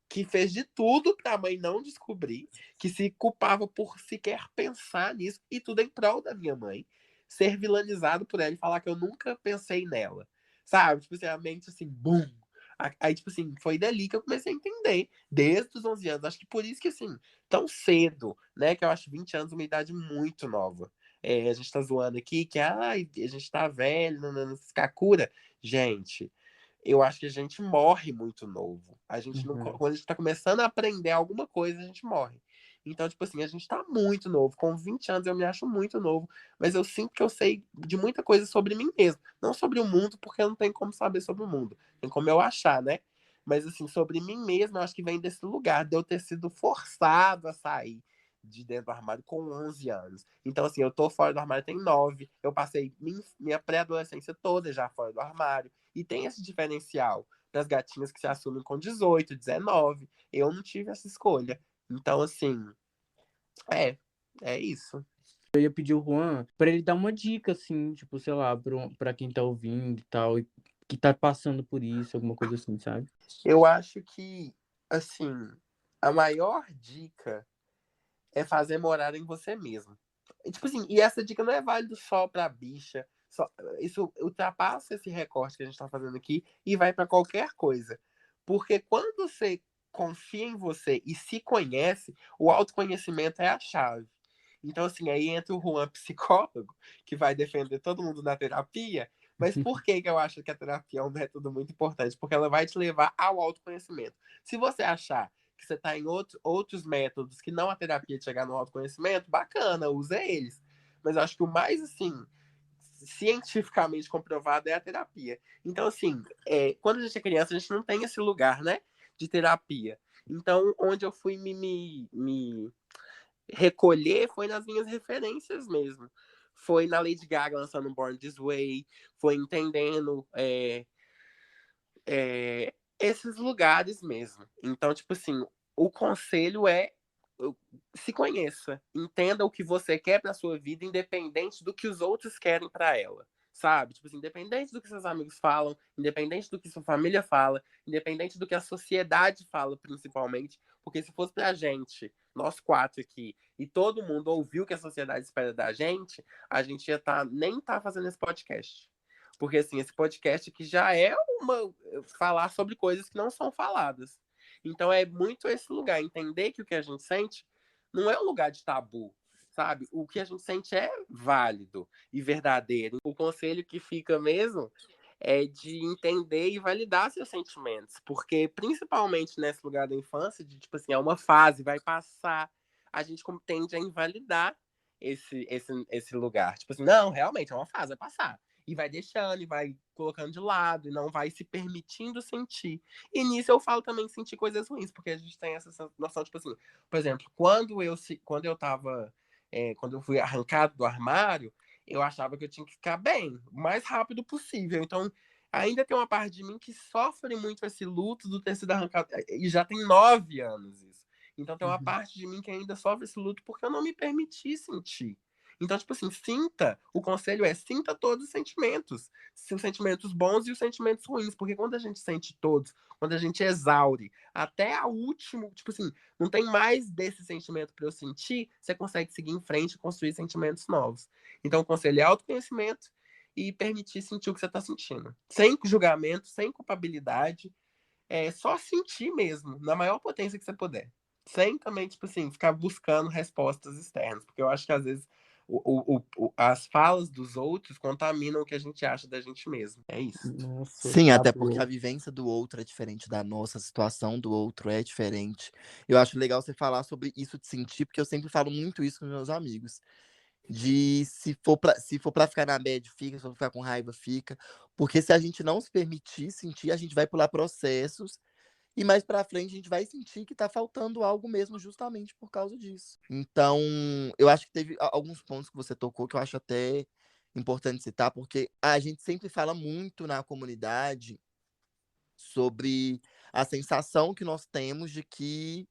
que fez de tudo para a mãe não descobrir, que se culpava por sequer pensar nisso, e tudo em prol da minha mãe. Ser vilanizado por ela e falar que eu nunca pensei nela. Sabe? Tipo assim, a mente assim, bum. Aí, tipo assim, foi dali que eu comecei a entender desde os 11 anos. Acho que por isso que, assim, tão cedo, né? Que eu acho 20 anos uma idade muito nova. A gente tá zoando aqui que, ai, a gente tá velho, não, Kakura. Gente, eu acho que a gente morre muito novo. A gente não, Uhum. quando a gente tá começando a aprender alguma coisa, a gente morre. Então, tipo assim, a gente tá muito novo. Com 20 anos eu me acho muito novo, mas eu sinto que eu sei de muita coisa sobre mim mesmo. Não sobre o mundo, porque eu não tenho como saber sobre o mundo. Tem como eu achar, né? Mas, assim, sobre mim mesmo, eu acho que vem desse lugar, de eu ter sido forçado a sair de dentro do armário com 11 anos. Então, assim, eu tô fora do armário tem 9. Eu passei minha pré-adolescência toda já fora do armário. E tem esse diferencial das gatinhas que se assumem com 18, 19. Eu não tive essa escolha. Então, assim, é, é isso. Eu ia pedir o Juan pra ele dar uma dica, assim, tipo, sei lá, pra quem tá ouvindo e tal, e que tá passando por isso, alguma coisa assim, sabe? Eu acho que, assim, a maior dica é fazer morar em você mesmo. E, tipo assim, e essa dica não é válida só pra bicha. Isso ultrapassa esse recorte que a gente tá fazendo aqui e vai pra qualquer coisa. Porque quando você confia em você e se conhece, o autoconhecimento é a chave. Então, assim, aí entra o Juan psicólogo, que vai defender todo mundo na terapia. Mas por que eu acho que a terapia é um método muito importante? Porque ela vai te levar ao autoconhecimento. Se você achar que você está em outros métodos que não a terapia de chegar no autoconhecimento, bacana, usa eles. Mas eu acho que o mais, assim, cientificamente comprovado é a terapia. Então, assim, quando a gente é criança, a gente não tem esse lugar, né, de terapia. Então, onde eu fui me recolher foi nas minhas referências mesmo. Foi na Lady Gaga lançando Born This Way, foi entendendo esses lugares mesmo. Então, tipo assim, o conselho é se conheça, entenda o que você quer para sua vida, independente do que os outros querem para ela. Sabe? Tipo assim, independente do que seus amigos falam, independente do que sua família fala, independente do que a sociedade fala, principalmente, porque se fosse pra gente, nós quatro aqui, e todo mundo ouviu o que a sociedade espera da gente, a gente ia nem tá fazendo esse podcast. Porque, assim, esse podcast aqui já é falar sobre coisas que não são faladas. Então é muito esse lugar, entender que o que a gente sente não é um lugar de tabu, sabe? O que a gente sente é válido e verdadeiro. O conselho que fica mesmo é de entender e validar seus sentimentos, porque principalmente nesse lugar da infância, de tipo assim, é uma fase, vai passar, a gente tende a invalidar esse lugar. Tipo assim, não, realmente é uma fase, vai passar. E vai deixando, e vai colocando de lado, e não vai se permitindo sentir. E nisso eu falo também sentir coisas ruins, porque a gente tem essa noção, tipo assim, por exemplo, quando eu tava, quando eu fui arrancado do armário, eu achava que eu tinha que ficar bem, o mais rápido possível. Então, ainda tem uma parte de mim que sofre muito esse luto do ter sido arrancado, e já tem 9 anos isso. Então tem uma parte de mim que ainda sofre esse luto porque eu não me permiti sentir. Então, tipo assim, o conselho é sinta todos os sentimentos sentimentos bons e os sentimentos ruins, porque quando a gente sente todos, quando a gente exaure até a último, tipo assim, não tem mais desse sentimento para eu sentir, você consegue seguir em frente e construir sentimentos novos. Então, o conselho é autoconhecimento e permitir sentir o que você está sentindo. Sem julgamento, sem culpabilidade, só sentir mesmo, na maior potência que você puder. Sem também, tipo assim, ficar buscando respostas externas, porque eu acho que às vezes as falas dos outros contaminam o que a gente acha da gente mesmo. É isso. Nossa, Sim, até porque a Pablo. vivência do outro é diferente da nossa, a situação do outro é diferente. Eu acho legal você falar sobre isso de sentir, porque eu sempre falo muito isso com meus amigos. De se for pra ficar na bad, fica, se for pra ficar com raiva, fica. Porque se a gente não se permitir sentir, a gente vai pular processos e mais pra frente a gente vai sentir que tá faltando algo mesmo justamente por causa disso. Então, eu acho que teve alguns pontos que você tocou que eu acho até importante citar, porque a gente sempre fala muito na comunidade sobre a sensação que nós temos de que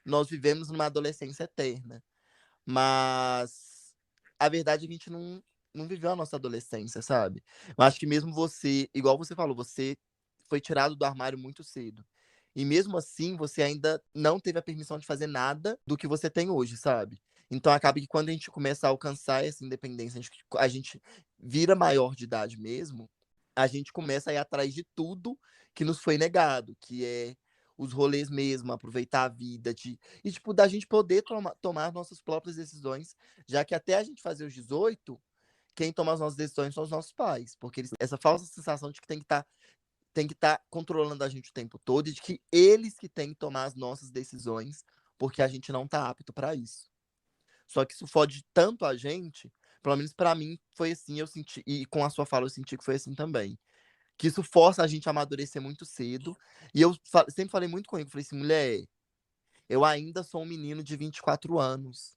nós vivemos numa adolescência eterna. Mas a verdade é que a gente não viveu a nossa adolescência, sabe? Eu acho que mesmo você, igual você falou, você foi tirado do armário muito cedo. E mesmo assim, você ainda não teve a permissão de fazer nada do que você tem hoje, sabe? Então acaba que quando a gente começa a alcançar essa independência, a gente vira maior de idade mesmo, a gente começa a ir atrás de tudo que nos foi negado, que é os rolês mesmo, aproveitar a vida, e tipo, da gente poder tomar nossas próprias decisões, já que até a gente fazer os 18, quem toma as nossas decisões são os nossos pais, porque essa falsa sensação de que tem que estar controlando a gente o tempo todo e de que eles que têm que tomar as nossas decisões, porque a gente não tá apto para isso. Só que isso fode tanto a gente, pelo menos para mim foi assim, eu senti, e com a sua fala eu senti que foi assim também. Que isso força a gente a amadurecer muito cedo. E eu sempre falei muito com ele, falei assim, mulher, eu ainda sou um menino de 24 anos.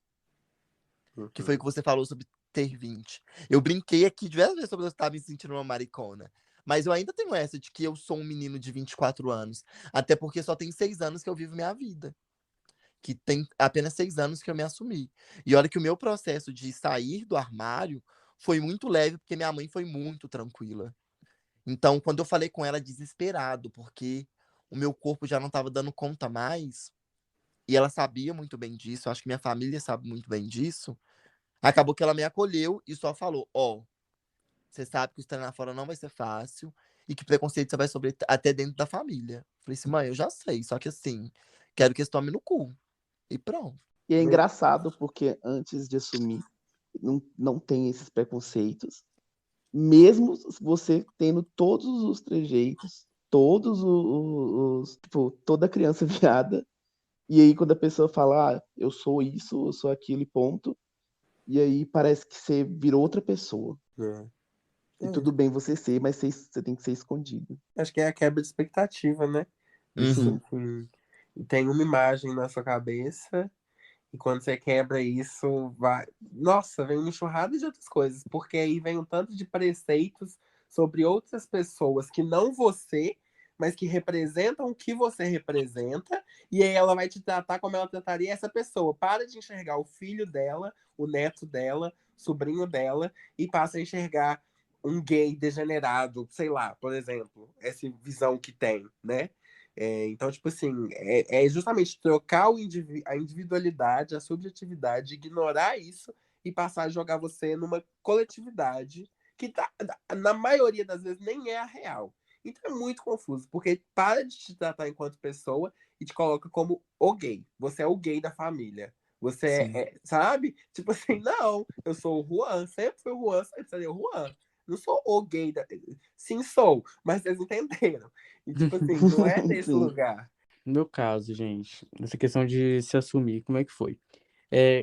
Que foi o que você falou sobre ter 20. Eu brinquei aqui diversas vezes sobre eu estar me sentindo uma maricona. Mas eu ainda tenho essa de que eu sou um menino de 24 anos. Até porque só tem 6 anos que eu vivo minha vida. Que tem apenas 6 anos que eu me assumi. E olha que o meu processo de sair do armário foi muito leve, porque minha mãe foi muito tranquila. Então, quando eu falei com ela desesperado, porque o meu corpo já não estava dando conta mais, e ela sabia muito bem disso, eu acho que minha família sabe muito bem disso, acabou que ela me acolheu e só falou: Ó, você sabe que o treinar fora não vai ser fácil e que preconceito você vai sofrer até dentro da família. Falei assim, mãe, eu já sei, só que assim, quero que eles tomem no cu. E pronto. E é engraçado porque antes de assumir, não tem esses preconceitos. Mesmo você tendo todos os trejeitos, todos tipo, toda criança viada, e aí quando a pessoa fala, eu sou isso, eu sou aquilo e ponto, e aí parece que você virou outra pessoa. E tudo bem você ser, mas você tem que ser escondido. Acho que é a quebra de expectativa, né? Isso, Uhum. assim, tem uma imagem na sua cabeça e quando você quebra isso, vai. Nossa, vem uma enxurrada de outras coisas, porque aí vem um tanto de preceitos sobre outras pessoas que não você, mas que representam o que você representa, e aí ela vai te tratar como ela trataria essa pessoa. Para de enxergar o filho dela, o neto dela, o sobrinho dela, e passa a enxergar um gay degenerado, sei lá, por exemplo, essa visão que tem, né? Então, tipo assim, é justamente trocar a individualidade, a subjetividade, ignorar isso e passar a jogar você numa coletividade que na maioria das vezes nem é a real. Então é muito confuso, porque para de te tratar enquanto pessoa e te coloca como o gay. Você é o gay da família. Você Sim. sabe? Tipo assim, não, eu sou o Juan, sempre fui o Juan, sempre serei o Juan. Não sou o gay da. Sim, sou, mas vocês entenderam. E, tipo assim, não é nesse Sim. lugar. No meu caso, gente, essa questão de se assumir, como é que foi?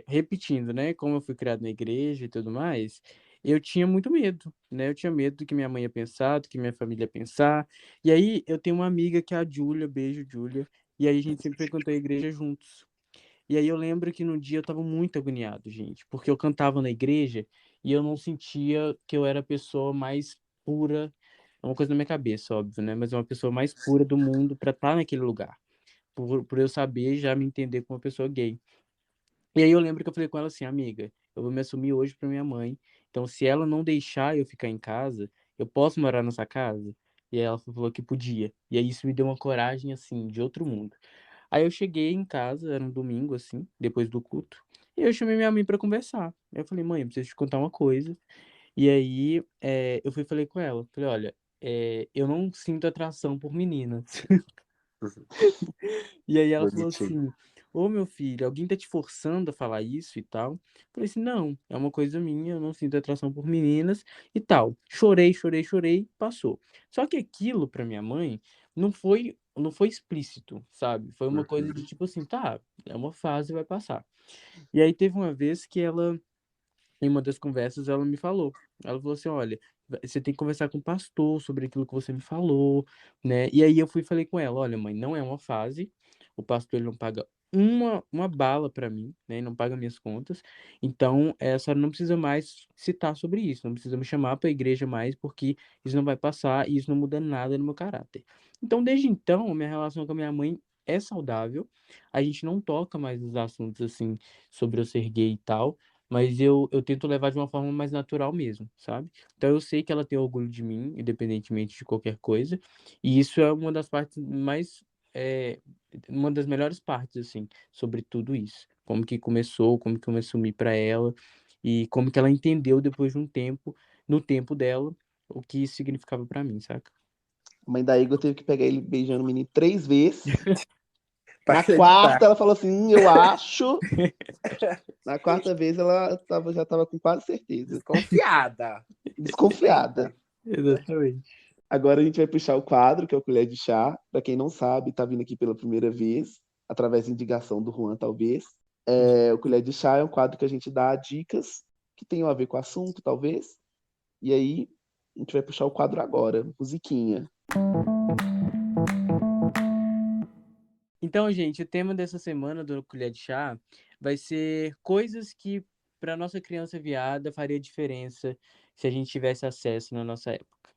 Repetindo, né, como eu fui criado na igreja e tudo mais, eu tinha muito medo, né, eu tinha medo do que minha mãe ia pensar, do que minha família ia pensar. E aí eu tenho uma amiga que é a Júlia, beijo Júlia, e aí a gente sempre frequentou a igreja juntos. E aí eu lembro que no dia eu estava muito agoniado, gente, porque eu cantava na igreja e eu não sentia que eu era a pessoa mais pura, é uma coisa na minha cabeça, óbvio, né, mas é uma pessoa mais pura do mundo para estar naquele lugar, por eu saber já me entender como uma pessoa gay. E aí eu lembro que eu falei com ela assim: "Amiga, eu vou me assumir hoje pra minha mãe, então se ela não deixar eu ficar em casa, eu posso morar nessa casa?" E aí ela falou que podia. E aí isso me deu uma coragem, assim, de outro mundo. Aí eu cheguei em casa, era um domingo, assim, depois do culto, e eu chamei minha mãe pra conversar. Aí eu falei: "Mãe, eu preciso te contar uma coisa." E aí, eu fui e falei com ela, falei: "Olha, eu não sinto atração por meninas." E aí ela falou Bonitinho. assim: "Ô meu filho, alguém tá te forçando a falar isso e tal?" Falei assim: "Não, é uma coisa minha, eu não sinto atração por meninas e tal." Chorei, chorei, chorei, passou. Só que aquilo pra minha mãe não foi explícito, sabe? Foi uma coisa de Uhum. tipo assim: "Tá, é uma fase, vai passar." E aí teve uma vez que ela em uma das conversas ela me falou. Ela falou assim: "Olha, você tem que conversar com o pastor sobre aquilo que você me falou, né?" E aí eu fui e falei com ela: "Olha, mãe, não é uma fase. O pastor ele não paga uma bala pra mim, né? E não paga minhas contas. Então, a senhora não precisa mais citar sobre isso, não precisa me chamar pra igreja mais, porque isso não vai passar e isso não muda nada no meu caráter." Então, desde então, a minha relação com a minha mãe é saudável. A gente não toca mais nos assuntos assim sobre eu ser gay e tal, mas eu tento levar de uma forma mais natural mesmo, sabe. Então eu sei que ela tem orgulho de mim, independentemente de qualquer coisa, e isso é uma das partes mais, eh, uma das melhores partes, assim, sobre tudo isso. Como que começou, como que eu me assumi pra ela, e como que ela entendeu depois de um tempo, no tempo dela, o que isso significava pra mim, saca. A mãe da Igor teve que pegar ele beijando o menino 3 vezes. Pra Na acreditar. quarta, ela falou assim: eu acho. Na quarta vez, ela já estava com quase certeza. Desconfiada. Desconfiada. Exatamente. Agora a gente vai puxar o quadro, que é o Colher de Chá. Para quem não sabe, está vindo aqui pela primeira vez, através de indicação do Juan, talvez. O Colher de Chá é um quadro que a gente dá dicas que tenham a ver com o assunto, talvez. E aí, a gente vai puxar o quadro agora, musiquinha. Então, gente, o tema dessa semana do Colher de Chá vai ser coisas que para nossa criança viada faria diferença se a gente tivesse acesso na nossa época.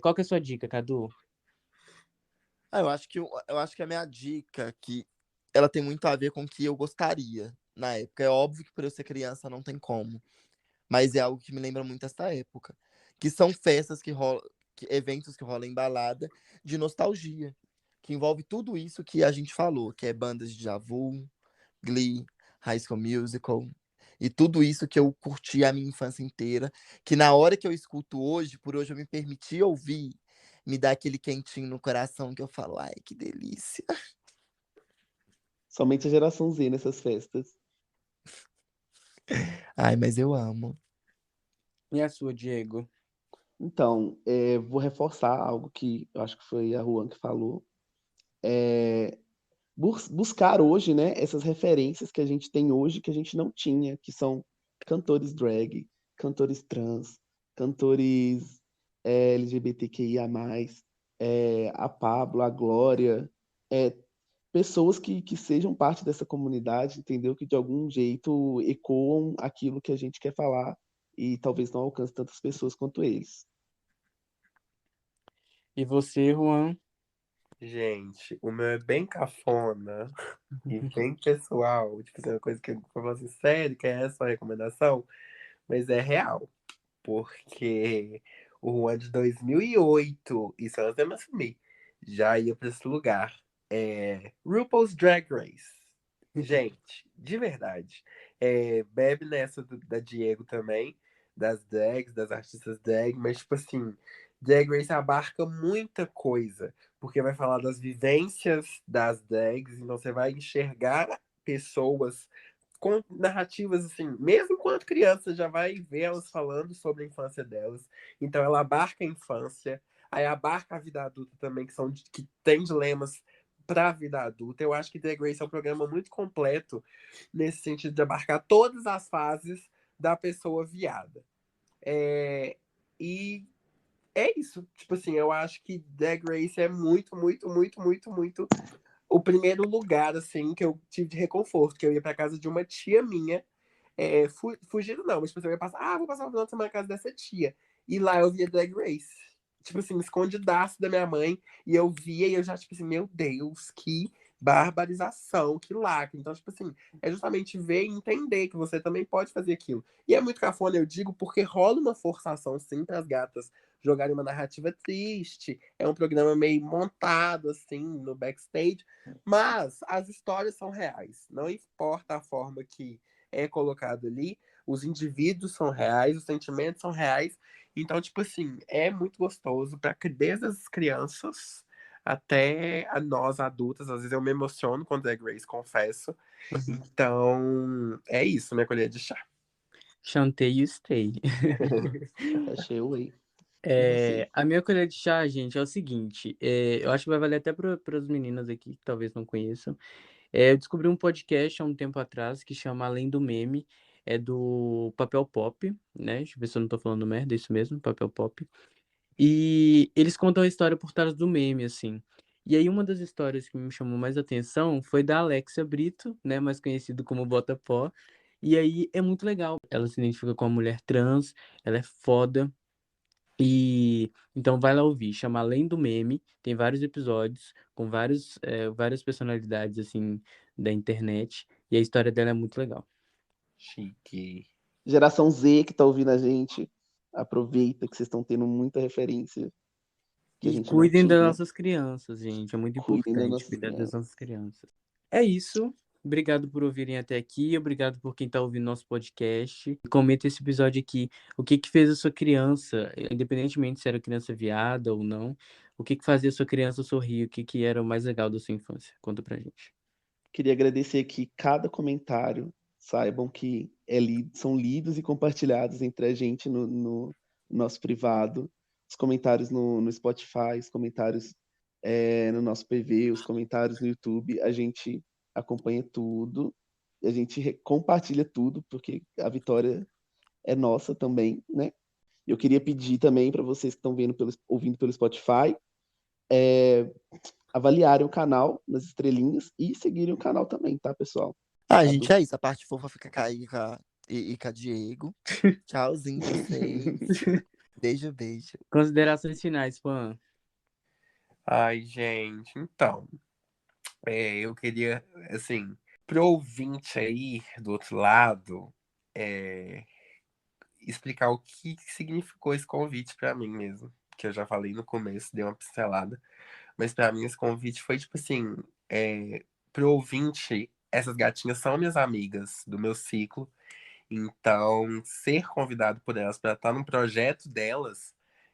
Qual que é a sua dica, Cadu? Eu acho que a minha dica que ela tem muito a ver com o que eu gostaria na época. É óbvio que por eu ser criança não tem como, mas é algo que me lembra muito essa época, que são festas que rolam, eventos que rolam em balada de nostalgia, que envolve tudo isso que a gente falou, que é bandas de Dja Vu, Glee, High School Musical, e tudo isso que eu curti a minha infância inteira, que na hora que eu escuto hoje, por hoje eu me permiti ouvir, me dá aquele quentinho no coração que eu falo, ai, que delícia. Somente a geração Z nessas festas. Ai, mas eu amo. E a sua, Diego? Então, vou reforçar algo que eu acho que foi a Juan que falou. É, buscar hoje, né, essas referências que a gente tem hoje que a gente não tinha, que são cantores drag, cantores trans, cantores LGBTQIA+, a Pablo, a Glória, pessoas que sejam parte dessa comunidade, entendeu? Que de algum jeito ecoam aquilo que a gente quer falar e talvez não alcance tantas pessoas quanto eles. E você, Juan? Gente, o meu é bem cafona e bem pessoal. Tipo, assim, é uma coisa que eu falo assim, sério, que é essa a recomendação? Mas é real. Porque o Juan de 2008, isso antes de eu me assumir, já ia pra esse lugar. RuPaul's Drag Race. Gente, de verdade. Bebe nessa da Diego também, das drags, das artistas drag, mas tipo assim, Drag Race abarca muita coisa, porque vai falar das vivências das drags, então você vai enxergar pessoas com narrativas assim, mesmo enquanto criança, já vai ver elas falando sobre a infância delas. Então ela abarca a infância, aí abarca a vida adulta também, que tem dilemas pra vida adulta. Eu acho que Drag Race é um programa muito completo nesse sentido de abarcar todas as fases da pessoa viada. E é isso. Tipo assim, eu acho que Drag Race é muito, muito, muito, muito, muito o primeiro lugar, assim, que eu tive de reconforto, que eu ia pra casa de uma tia minha, fugindo não, mas tipo, eu ia passar, vou passar o final de semana na casa dessa tia. E lá eu via Drag Race. Tipo assim, escondidaço da minha mãe, e eu via, e eu já, tipo assim, meu Deus, que barbarização, que lacre. Então, tipo assim, é justamente ver e entender que você também pode fazer aquilo. E é muito cafona, eu digo, porque rola uma forçação, sim, para as gatas jogarem uma narrativa triste. É um programa meio montado, assim, no backstage. Mas as histórias são reais. Não importa a forma que é colocado ali, os indivíduos são reais, os sentimentos são reais. Então, tipo assim, é muito gostoso para desde as crianças até a nós adultas. Às vezes eu me emociono com Drag Race, confesso. Então, é isso, minha colher de chá. Chantei e stay. Achei o aí. E você? A minha colher de chá, gente, é o seguinte. Eu acho que vai valer até para as meninas aqui que talvez não conheçam. Eu descobri um podcast há um tempo atrás que chama Além do Meme. É do Papel Pop, né? Deixa eu ver se eu não tô falando merda, é isso mesmo, Papel Pop. E eles contam a história por trás do meme, assim. E aí uma das histórias que me chamou mais atenção foi da Alexia Brito, né, mais conhecido como Botapó. E aí é muito legal. Ela se identifica com uma mulher trans, ela é foda. E então vai lá ouvir, chama Além do Meme, tem vários episódios com várias personalidades assim da internet e a história dela é muito legal. Chique. Geração Z que tá ouvindo a gente, aproveita que vocês estão tendo muita referência que a E gente não cuidem das tinha. nossas crianças, gente. É muito Cuidem das importante nossas cuidar das crianças. nossas crianças. É isso. Obrigado por ouvirem até aqui. Obrigado por quem está ouvindo nosso podcast. Comenta esse episódio aqui. O que que fez a sua criança, independentemente se era criança viada ou não, o que que fazia a sua criança sorrir? O que que era o mais legal da sua infância? Conta pra gente. Queria agradecer aqui cada comentário. Saibam que são lidos e compartilhados entre a gente no nosso privado. Os comentários no Spotify, os comentários no nosso PV, os comentários no YouTube. A gente acompanha tudo. A gente compartilha tudo, porque a vitória é nossa também, né? Eu queria pedir também para vocês que estão ouvindo pelo Spotify, avaliarem o canal nas estrelinhas e seguirem o canal também, tá, pessoal? Gente, é isso. A parte fofa fica com a Ica e com a Diego. Tchauzinho pra vocês. Beijo, beijo. Considerações finais, Juan. Ai, gente, então, eu queria, assim, pro ouvinte aí do outro lado, explicar o que significou esse convite pra mim mesmo, que eu já falei no começo, dei uma pincelada, mas pra mim esse convite foi tipo assim, pro ouvinte, essas gatinhas são minhas amigas do meu ciclo, então ser convidado por elas pra estar num projeto delas,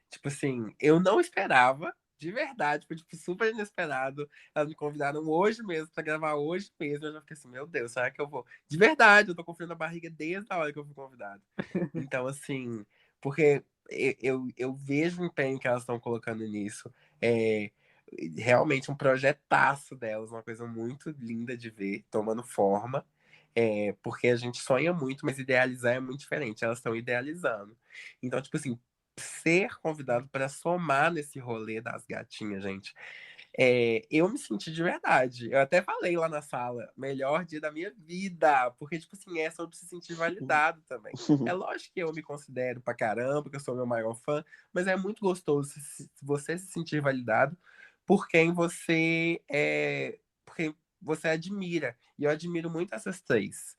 tipo assim, eu não esperava. De verdade, foi tipo, super inesperado. Elas me convidaram hoje mesmo pra gravar hoje mesmo. Eu já fiquei assim, meu Deus, será que eu vou? De verdade, eu tô com frio na barriga desde a hora que eu fui convidado. Então, assim, porque eu vejo o empenho que elas estão colocando nisso. É realmente um projetaço delas, uma coisa muito linda de ver, tomando forma. Porque a gente sonha muito, mas idealizar é muito diferente. Elas estão idealizando. Então, tipo assim, ser convidado para somar nesse rolê das gatinhas, gente. Eu me senti de verdade. Eu até falei lá na sala, melhor dia da minha vida. Porque, tipo assim, é sobre se sentir validado também. É lógico que eu me considero pra caramba, que eu sou meu maior fã, mas é muito gostoso você se sentir validado por quem você por quem você admira. E eu admiro muito essas três.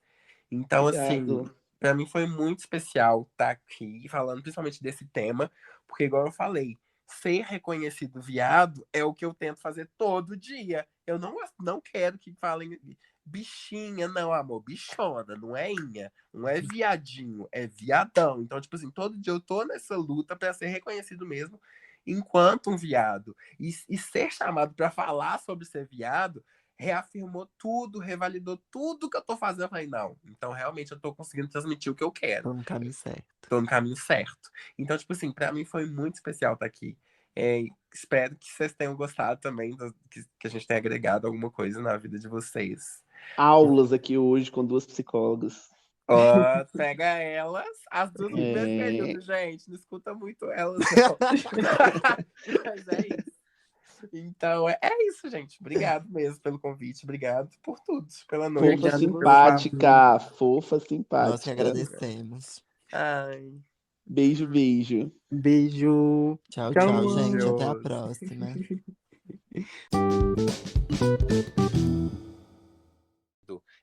Então, assim, Obrigado. pra mim foi muito especial estar aqui falando principalmente desse tema, porque, igual eu falei, ser reconhecido viado é o que eu tento fazer todo dia. Eu não quero que falem bichinha, não, amor, bichona, não é inha, não é viadinho, é viadão. Então, tipo assim, todo dia eu tô nessa luta pra ser reconhecido mesmo enquanto um viado. E ser chamado pra falar sobre ser viado reafirmou tudo, revalidou tudo que eu tô fazendo. Eu falei, não, então realmente eu tô conseguindo transmitir o que eu quero. Tô no caminho certo. Tô no caminho certo. Então, tipo assim, pra mim foi muito especial estar aqui. Espero que vocês tenham gostado também, que a gente tenha agregado alguma coisa na vida de vocês. Aulas aqui hoje com 2 psicólogas. Ó, pega elas, as duas no É. mesmo período, gente. Não escuta muito elas, não. Mas é isso. Então, é isso, gente. Obrigado mesmo pelo convite. Obrigado por tudo. Pela noite. Fofa Obrigado, simpática. Fofa Nós que simpática. agradecemos. Ai. Beijo, beijo. Beijo. Tchau, Tchau, tchau, gente. Até a Deus. próxima.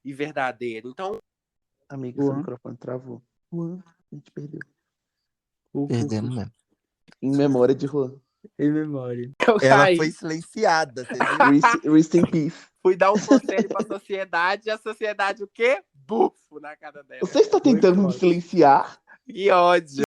E verdadeiro. Então, Amiga, seu Juan. microfone travou. Juan, a gente perdeu. Perdemos mesmo. Em memória de Juan. Em memória. eu Ela caí. foi silenciada, você viu? Rest in peace. Fui dar um conselho pra sociedade. E a sociedade o quê? Bufo na cara dela. Você está tentando me foda. silenciar? Que ódio.